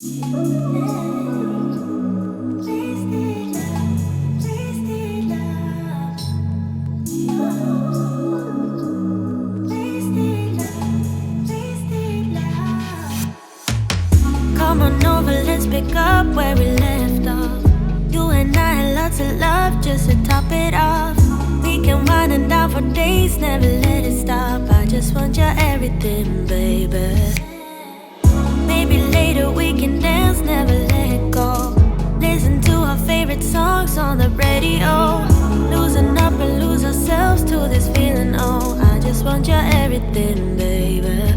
Come on over, let's pick up where we left off. You and I had lots of love just to top it off. We can wind it down for days, never let it stop. I just want your everything, baby. Maybe later we can dance, never let go. Listen to our favorite songs on the radio. Losing up and lose ourselves to this feeling, oh. I just want your everything, baby.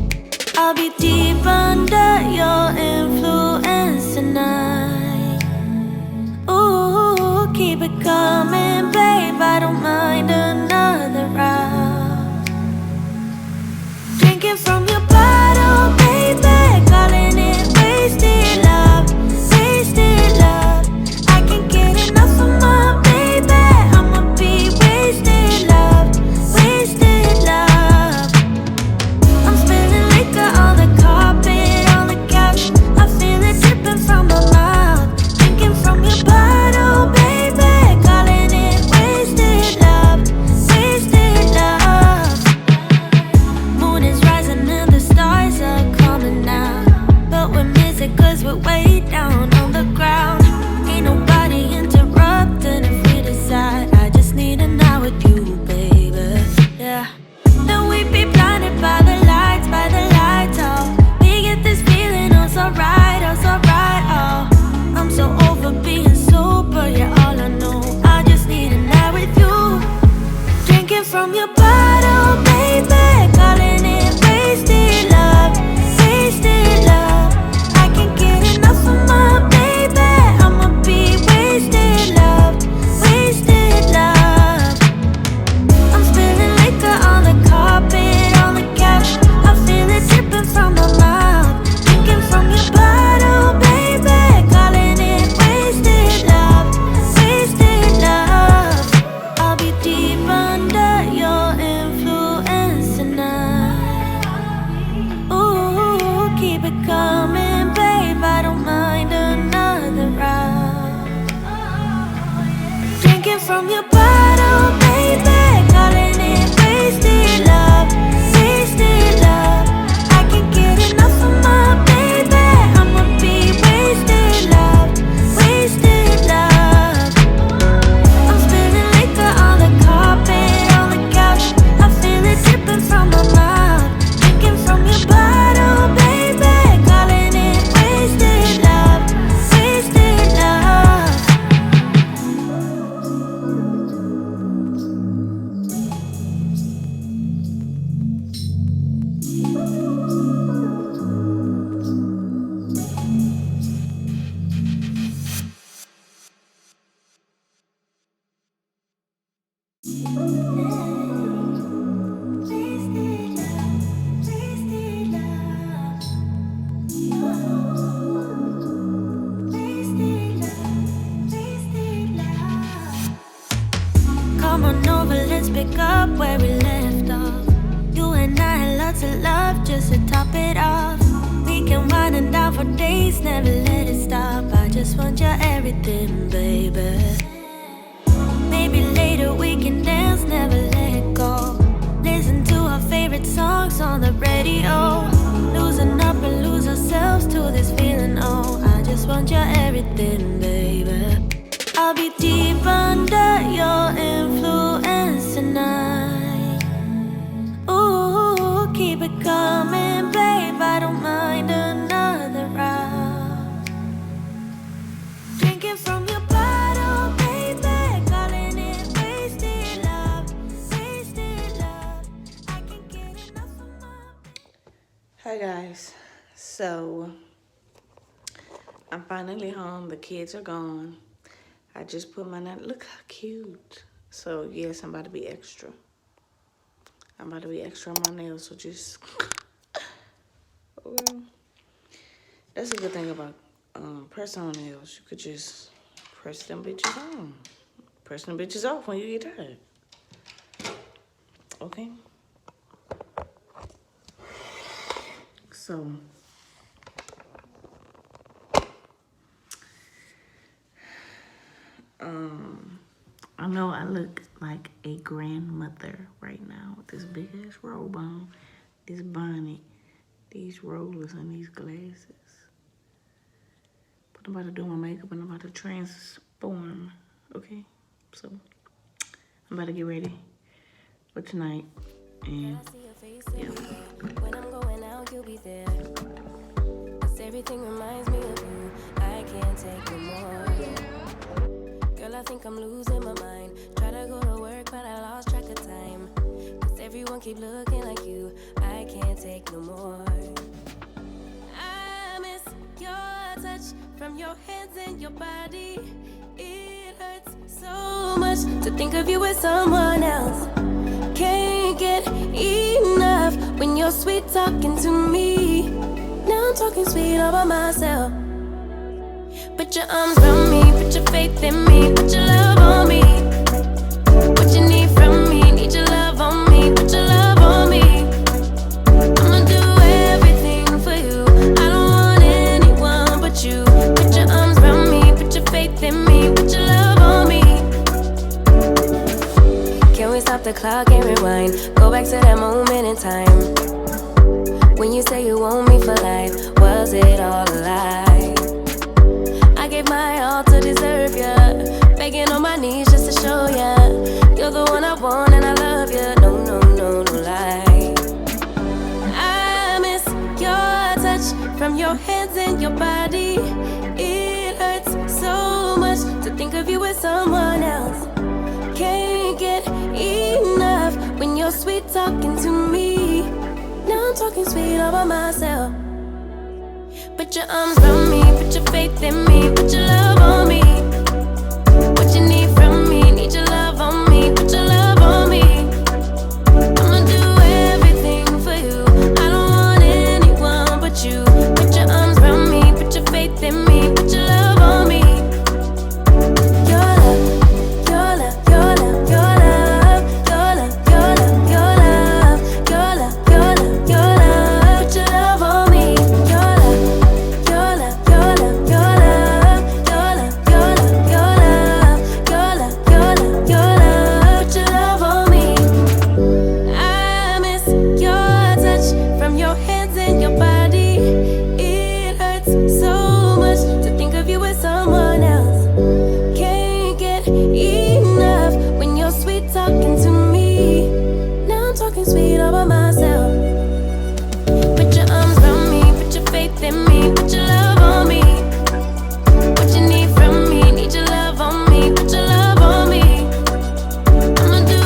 I'll be deep under your influence tonight. Ooh, keep it coming, babe. I don't mind another round. Drinking from your bottle, baby. Calling it wasted love, wasted love. I can't get enough of my baby. I'ma be wasted love, wasted love. I'm spilling liquor on the carpet, on the couch. I feel it dripping from my mouth. Drinking from your bottle, baby. Calling it wasted love, wasted love. Moon is rising and the stars are coming out, but we miss it cause we're way down on the ground. Ain't nobody interrupting if we decide. I just need a night with you, baby. Yeah. Then we be blinded by the lights, oh. We get this feeling, oh so right, oh. I'm so over being sober, you're all I know. I just need a night with you. Drinking from your bottle, baby. Calling it wasted love, wasted love. I can't get enough of my baby. I'ma be wasted love, wasted love. I'm spilling liquor on the carpet, on the couch. I feel it dripping from my mouth. Drinking from your bottle, baby. Calling it wasted love, wasted love. I'll be deep under your influence tonight. Ooh, keep it coming, babe. I don't mind another round. Drinking from your bottle, baby. Calling it wasted love, wasted love. I can't get enough of my baby. I'ma be wasted love, wasted love. I'm spilling liquor on the carpet, on the couch. I feel it dripping from my mouth. Drinking from your bottle, baby. Calling it wasted love, wasted love. Come on over, let's pick up where we left off. You and I had lots of love just to top it off. We can wind it down for days, never let it stop. I just want your everything, baby. Maybe later we can dance, never let go. Listen to our favorite songs on the radio. Losing up and lose ourselves to this feeling, oh. I just want your everything, baby. I'll be deep under your influence tonight. Ooh, keep it coming, babe. I don't mind another round. Drinking from your bottle, baby. Calling it wasted love, wasted love. I can't get enough of my. Hi guys, so I'm finally home. The kids are gone. I just put my nail. Look how cute. So yes, I'm about to be extra. I'm about to be extra on my nails. So just, well, that's a good thing about press-on nails. You could just press them bitches on. Press them bitches off when you get tired. Okay. So I know I look like a grandmother right now with this big ass robe on, this bonnet, these rollers, and these glasses. But I'm about to do my makeup and I'm about to transform, okay? So I'm about to get ready for tonight. And yeah. When I'm going out, you'll be there. 'Cause everything reminds me of you. I can't take no more. Girl, I think I'm losing my mind. Try to go to work, but I lost track of time. 'Cause everyone keep looking like you. I can't take no more. I miss your touch from your hands and your body. It hurts so much to think of you with someone else. Can't get enough when you're sweet talking to me. Now I'm talking sweet all by myself. Put your arms around me, put your faith in me, put your love on me. What you need from me, need your love on me, put your love on me. I'ma do everything for you. I don't want anyone but you. Put your arms around me, put your faith in me, put your love on me. Can we stop the clock and rewind? Go back to that moment in time when you say you want me for life. Was it all a lie? I gave my all to deserve ya, begging on my knees just to show ya you're the one I want and I love ya. No, no, no, no lie. I miss your touch from your hands and your body. It hurts so much to think of you with someone else. Can't get enough when you're sweet talking to me. Now I'm talking sweet all by myself. Put your arms around me, put your faith in me, put your love on me. What you need from me, need your love on me, put your love on me. I'ma do everything for you. I don't want anyone but you. Put your arms around me, put your faith in me, put your love on me. Your love, your love, your love, your love, your love, your love, your love, your love, your love, your love. Put your love on me. Your love, your love, your love, your love, your love, your love, your love, your love, your love, your love. Put your love on me. I miss your touch from your hands and your body. It hurts so much to think of you with someone else. Can't get enough when you're sweet talking to me. Now I'm talking sweet all by myself. Put your arms around me, put your faith in me, put your love on me. What you need from me, need your love on me, put your love on me. I'ma do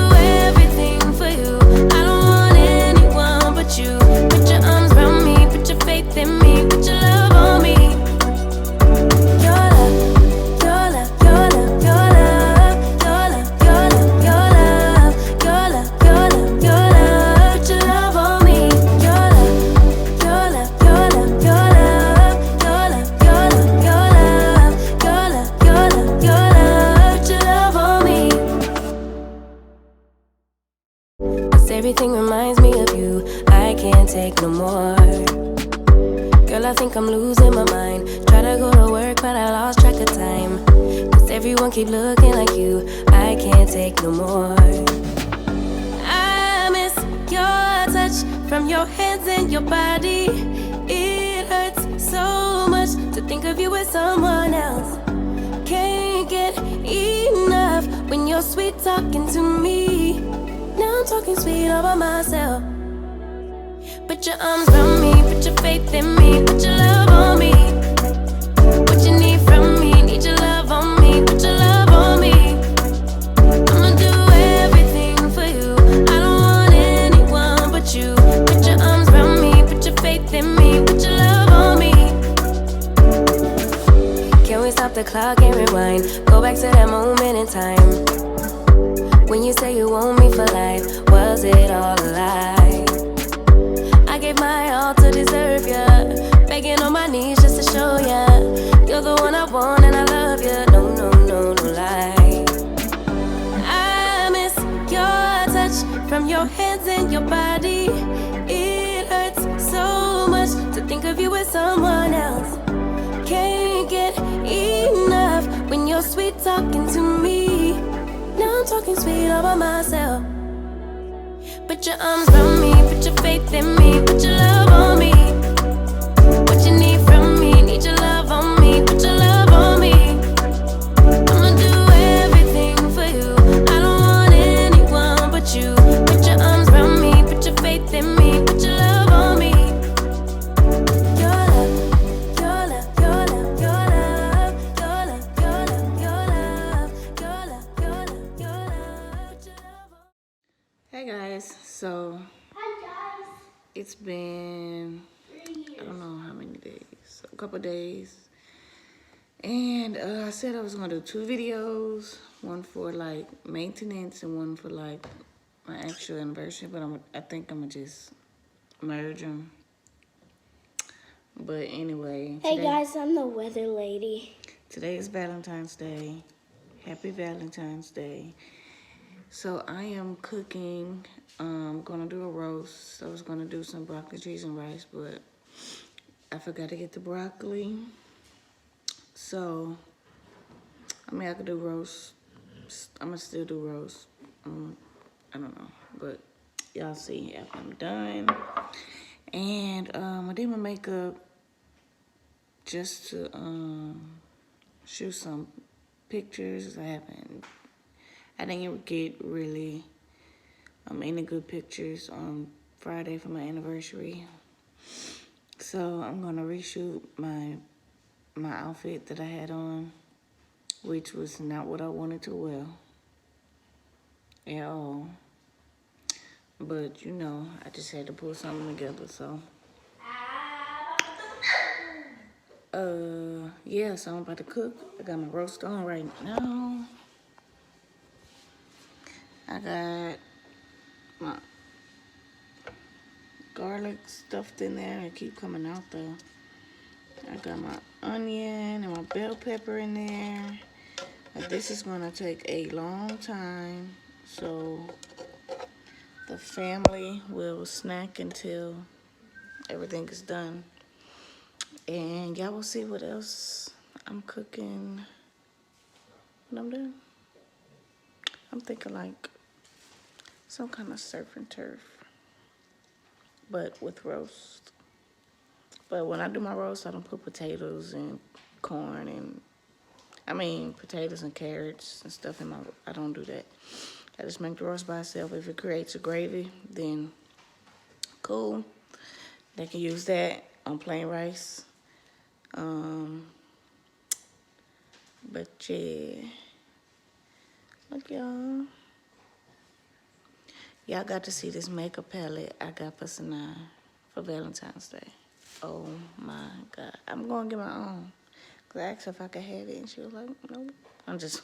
everything for you. I don't want anyone but you. Put your arms around me, put your faith in me, put your love on me. Your love, your love, your love, your love, your love, your love, your love, your love, your love, your love. Put your love on me. Your love, your love, your love, your love, your love, your love, your love, your love, your love, your love. Put your love on me. 'Cause everything reminds me of you. I can't take no more. Girl, I think I'm losing my mind. Try to go to work, but I lost track of time. 'Cause everyone keep looking like you. I can't take no more. I miss your touch from your hands and your body. It hurts so much to think of you with someone else. Can't get enough when you're sweet talking to me. Now I'm talking sweet all by myself. Put your arms around me, put your faith in me, put your love on me. What you need from me, need your love on me, put your love on me. I'ma do everything for you. I don't want anyone but you. Put your arms around me, put your faith in me, put your love on me. Can we stop the clock and rewind? Go back to that moment in time when you say you want me for life. Was it all a lie? I gave my all to deserve ya, begging on my knees just to show ya you're the one I want and I love ya. No, no, no, no lie. I miss your touch from your hands and your body. It hurts so much to think of you with someone else. Can't get enough when you're sweet talking to me. Now I'm talking sweet all by myself. Put your arms around me, put your faith in me, put your love on me. What you need from me, need your love on me, put your love on me. I'ma do everything for you. I don't want anyone but you. Put your arms around me, put your faith in me, put your love on me. Your love, your love, your love, your love, your love, your love, your love, your love, your love, your love, put your love on. Hey guys, so it's been, I don't know how many days, a couple days. And I said I was gonna do 2 videos, one for like maintenance and one for like my actual anniversary, but I think I'm gonna just merge them. But anyway, Hey guys, I'm the weather lady. Today is Valentine's Day. Happy Valentine's Day. So I am cooking, gonna do a roast. I was gonna do some broccoli, cheese, and rice, but I forgot to get the broccoli. So, I mean, I could do roast. I'm gonna still do roast. I don't know, but y'all see after I'm done. And I did my makeup just to shoot some pictures. I didn't get really any good pictures on Friday for my anniversary. So I'm gonna reshoot my outfit that I had on, which was not what I wanted to wear at all. But you know, I just had to pull something together, so. Yeah, so I'm about to cook. I got my roast on right now. I got my garlic stuffed in there and keep coming out though. I got my onion and my bell pepper in there. This is gonna take a long time, so the family will snack until everything is done. And y'all will see what else I'm cooking when I'm done. I'm thinking like some kind of surf and turf, but with roast. But when I do my roast, I don't put potatoes and corn and, potatoes and carrots and stuff in my, I don't do that. I just make the roast by itself. If it creates a gravy, then cool. They can use that on plain rice. But yeah, look y'all. Y'all got to see this makeup palette I got for Sanaa for Valentine's Day. Oh my God. I'm going to get my own. Because I asked her if I could have it and she was like, nope. I'm just,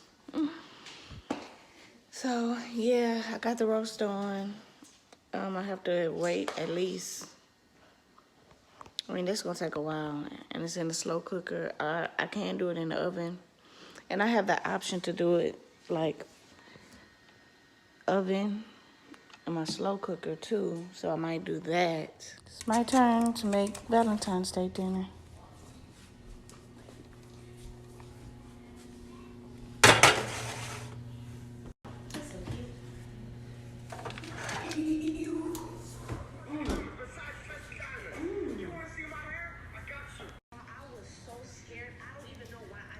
So yeah, I got the roast on. I have to wait at least, this is going to take a while. And it's in the slow cooker. I can't do it in the oven. And I have the option to do it like oven in my slow cooker too, so I might do that. It's my turn to make Valentine's Day dinner.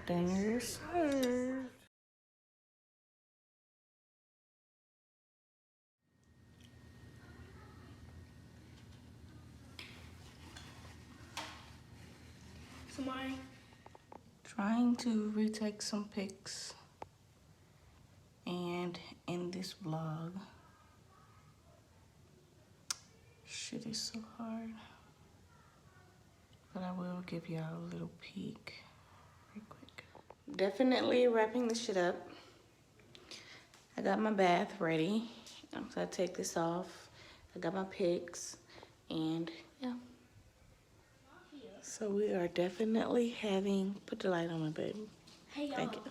Dinner is served. Somebody? Trying to retake some pics and in this vlog. Shit is so hard. But I will give y'all a little peek real quick. Definitely wrapping this shit up. I got my bath ready. So I take this off. I got my pics and yeah. So we are definitely having, put the light on me, baby. Hey, y'all. Thank you.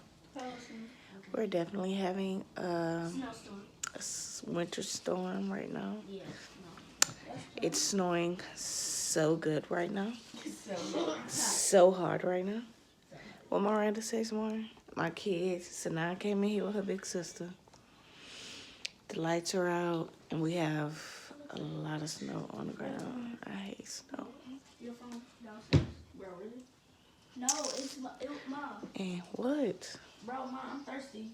We're definitely having a winter storm right now. Yeah, It's snowing so good right now. So hard right now. What Miranda says tomorrow? My kids. Sanaa came in here with her big sister. The lights are out, and we have a lot of snow on the ground. I hate snow. Your phone downstairs. Bro, really? No, it's Mom. And what? Bro, Mom, I'm thirsty.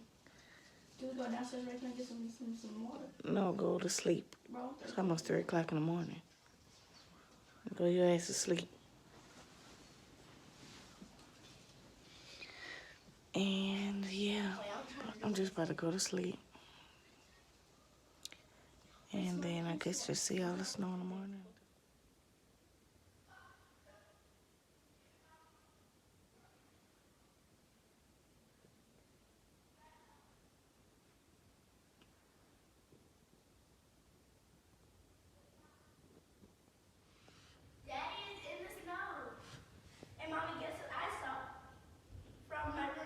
Can we go downstairs right now and get some water? No, go to sleep. Bro, It's almost 3 o'clock in the morning. Go your ass to sleep. And yeah, I'm just about to go to sleep. And then I guess just see all the snow in the morning. Daddy is in the snow. And Mommy, guess what I saw from my room?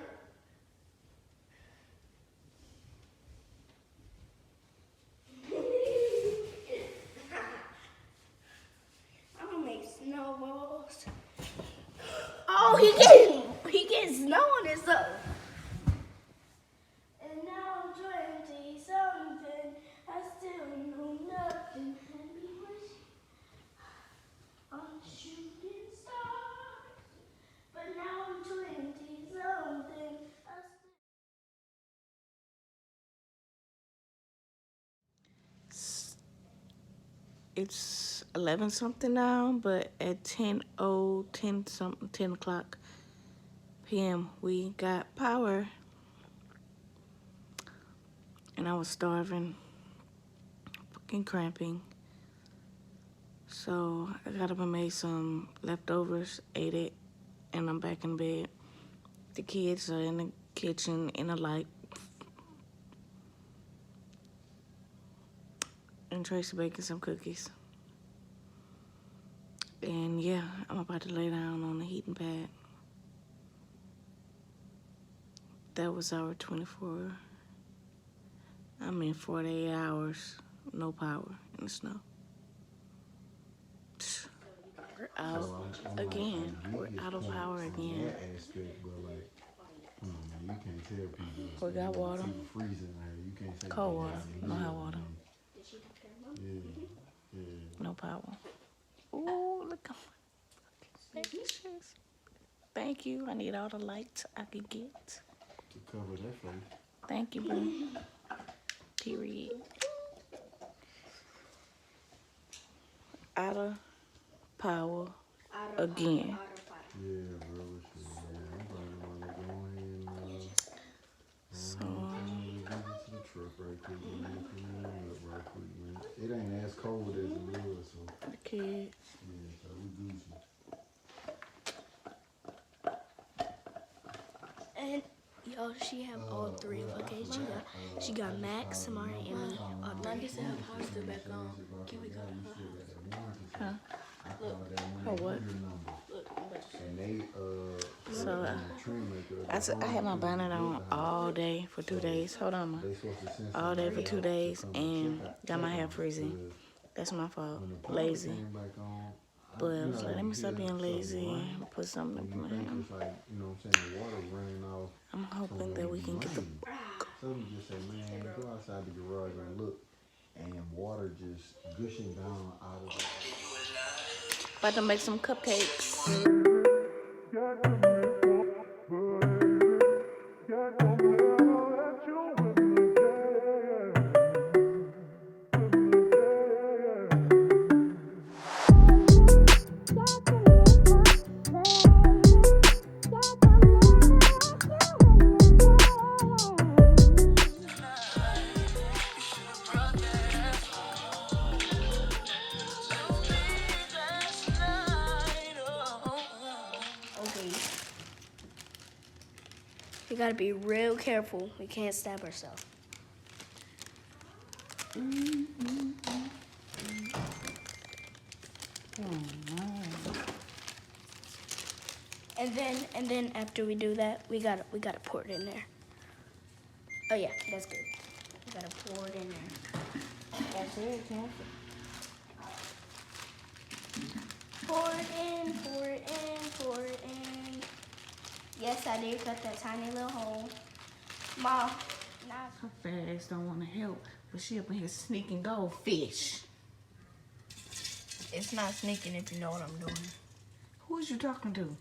I'm gonna make snowballs. Oh, he getting snow on his stuff. And now I'm 20 something. I still know nothing. And we wish on shooting stars. But now I'm 20 something. It's 11 something now, but at 10 o'clock p.m. we got power. And I was starving, fucking cramping. So I got up and made some leftovers, ate it, and I'm back in bed. The kids are in the kitchen in the light. And Tracy baking some cookies. And yeah, I'm about to lay down on the heating pad. That was our 48 hours, no power in the snow. We're out again. We're out of power again. That aspect, but like, you can't tell people. We got water. People freezing out here. You can't say Cold water, no hot water. Yeah. No power. Ooh, look at my pictures. Thank you. I need all the lights I could get. To cover that face. Thank you, boo. Period. Out of power again. Yeah, bro. Shit. Yeah, I'm probably gonna go ahead and So, get to the truck right quick. Man. It ain't as cold as it was, so the kids. yeah, so we Gucci. And yo, she have all three of her kids. She got Max, Samari, and me. Monday said her power's still back on. Can we go to her? Huh? Look. Oh, what? And they So, I had my bonnet on all day for 2 days. Hold on, ma. All day for 2 days and got my hair frizzy. That's my fault. Lazy. But I was like, let me stop being lazy and put something in my hair. I'm hoping that we can get the... Some just say, man, go outside the garage and look, and water just gushing down out of it. About to make some cupcakes. We gotta be real careful. We can't stab ourselves. And then after we do that, we gotta pour it in there. Oh yeah, that's good. We gotta pour it in there. That's it, Pour it in, pour it in, pour it in. Yes, I did cut that tiny little hole. Mom, now Her fat ass don't want to help, but she up in here sneaking goldfish. it's not sneaking if you know what I'm doing. Who is you talking to?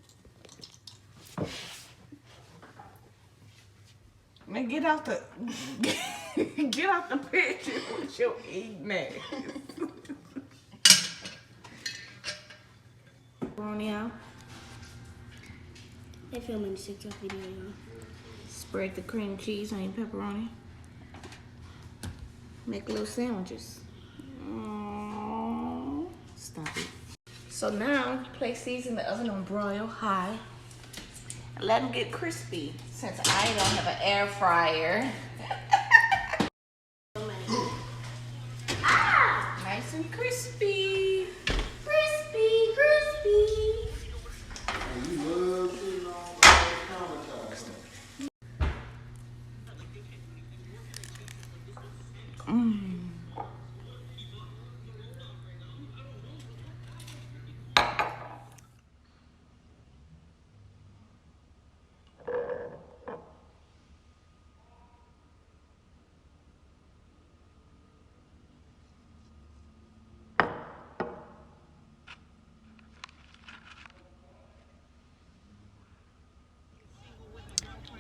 Man, get out the get out the picture with your eating ass. Pepperoni out. They filming the TikTok video, y'all. Spread the cream cheese on your pepperoni. Make little sandwiches. Aww. Stop it. So now, place these in the oven on broil high. And let them get crispy. Since I don't have an air fryer. Nice and crispy. Crispy, crispy. You love sitting on the countertop.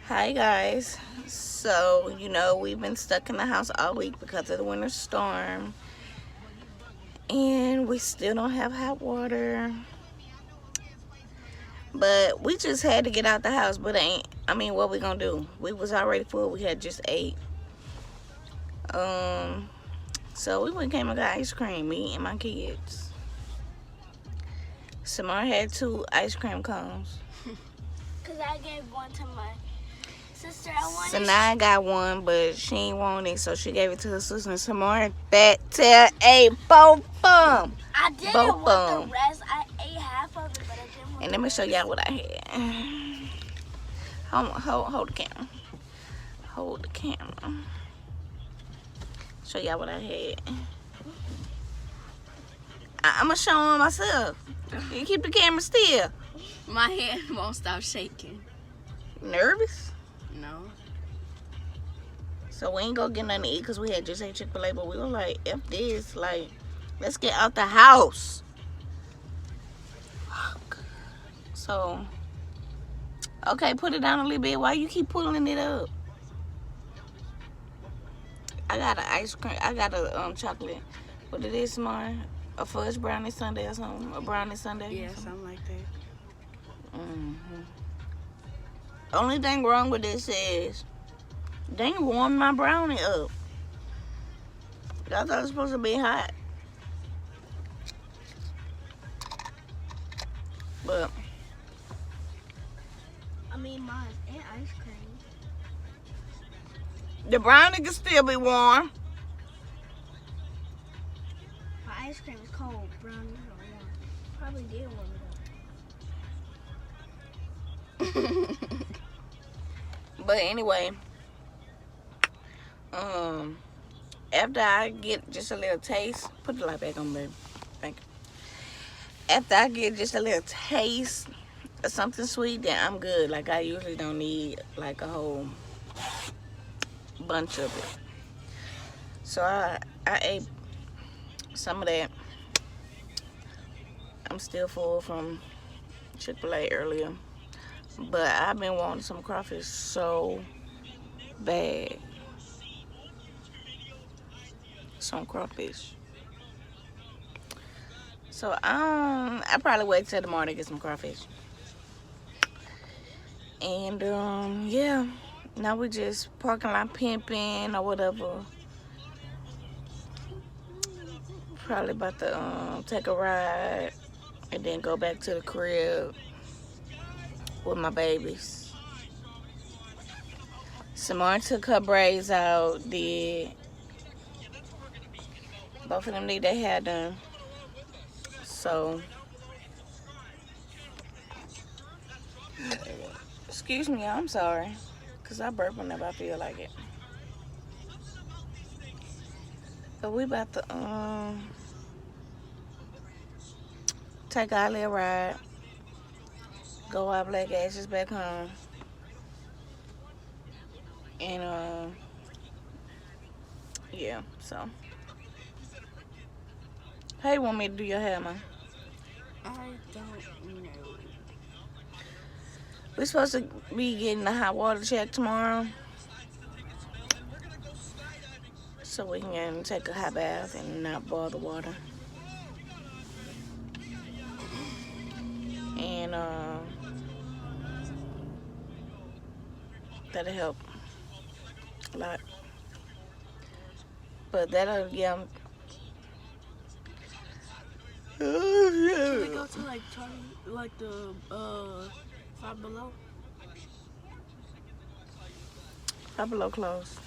Hi guys. So, you know, we've been stuck in the house all week because of the winter storm. And we still don't have hot water. But we just had to get out the house. But what we gonna do? We was already full. We had just ate. So we went came and got ice cream, me and my kids. Samar had 2 ice cream cones. Because I gave one to my sister. I wanted. So now I got one, but she ain't want it, so she gave it to her sister. And Samar that tell a both them. I didn't Both want the rest. I ate half of it, but I didn't want And let me show y'all what I had. Hold the camera. Hold the camera. Show y'all what I had. I'm gonna show them myself. You keep the camera still. My hand won't stop shaking. Nervous? No. So we ain't gonna get nothing to eat because we had just ate Chick-fil-A, but we were like, F this, like, let's get out the house. Fuck. So, okay, put it down a little bit. Why you keep pulling it up? I got an ice cream. I got a chocolate. What it is, Samar? A fudge brownie sundae or something? A brownie sundae? Yeah, something like that. Only thing wrong with this is they ain't warm my brownie up. I thought it was supposed to be hot. But I mean, mine and ice cream. the brownie can still be warm. My ice cream is cold. Brownies are warm. Probably did warm it up. But anyway, after I get just a little taste, put the light back on, baby. Thank you. After I get just a little taste of something sweet, then I'm good. Like, I usually don't need like a whole bunch of it. So I ate some of that. I'm still full from Chick-fil-A earlier. But I've been wanting some crawfish so bad. Some crawfish. So I probably wait till tomorrow to get some crawfish. And yeah, now we just parking lot pimping or whatever. Probably about to take a ride and then go back to the crib with my babies. Samar took her braids out, did. Both of them need their hair done. So, excuse me, I'm sorry. Because I burp whenever I feel like it. But we about to take our little ride. Go our black asses back home. And yeah, so. How you want me to do your hair, man? I don't know. We're supposed to be getting the hot water check tomorrow, so we can take a hot bath and not boil the water. And that'll help a lot. But that'll, yeah. Can we go to like the Five Below? Five Below closed.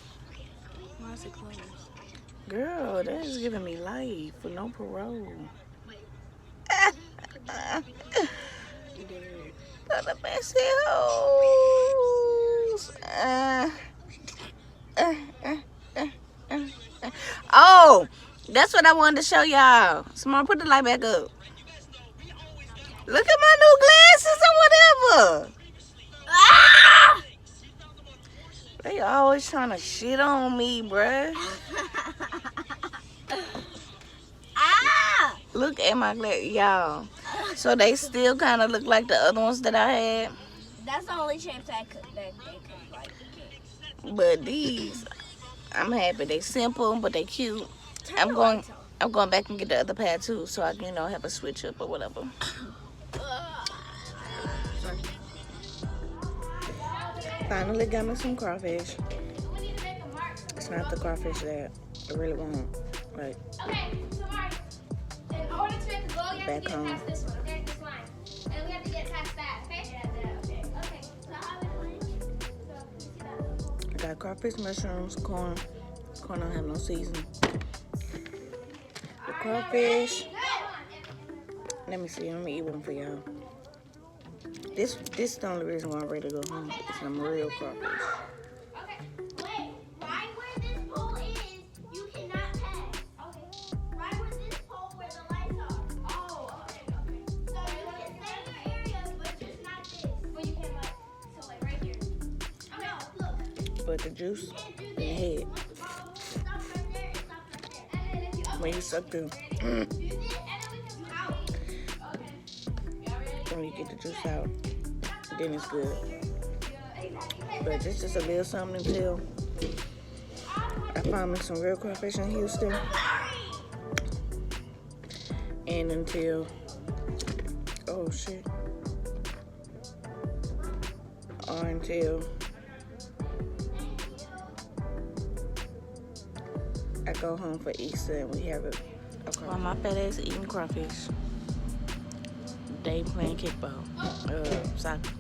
Why is it closed? Girl, that is giving me life with no parole. The best hoes. Oh, that's what I wanted to show y'all. Smart, put the light back up. Look at my new glasses or whatever. Ah! They always trying to shit on me, bruh. Ah! Look at my glasses, y'all. So they still kind of look like the other ones that I had. That's the only chance they could like. But these, I'm happy. They simple, but they cute. I'm going back and get the other pair too, so I can, have a switch up or whatever. Finally got me some crawfish. It's not the crawfish that I really want. Like, Okay, so Mark, in order to make a goal, you have back to get home. past this one, okay? This line. And we have to get past that, okay? Yeah, okay. Okay, so how are we playing? So, you see that little I got crawfish, mushrooms, corn. Corn don't have no seasoning. The crawfish. Let me see. Let me eat one for y'all. This is the only reason why I'm ready to go home. It's some real crawfish. Okay, wait. Right where this pole is, you cannot pass. Okay. Right where this pole where the lights are. Oh, okay. So you can stay in your area, but just not this. But you can so like right here. Okay, look. But the juice You can't do in this. the head. Stop right there and stop right there. And then if you When you suck through, do this, and then we can out. Okay. Y'all ready? when you get the juice out, then it's good. Yeah, exactly. But it's just a little something until I found me some real crawfish in Houston. And until, oh shit. Or until I go home for Easter and we have it. While my fat ass eating crawfish, they playing kickball, soccer.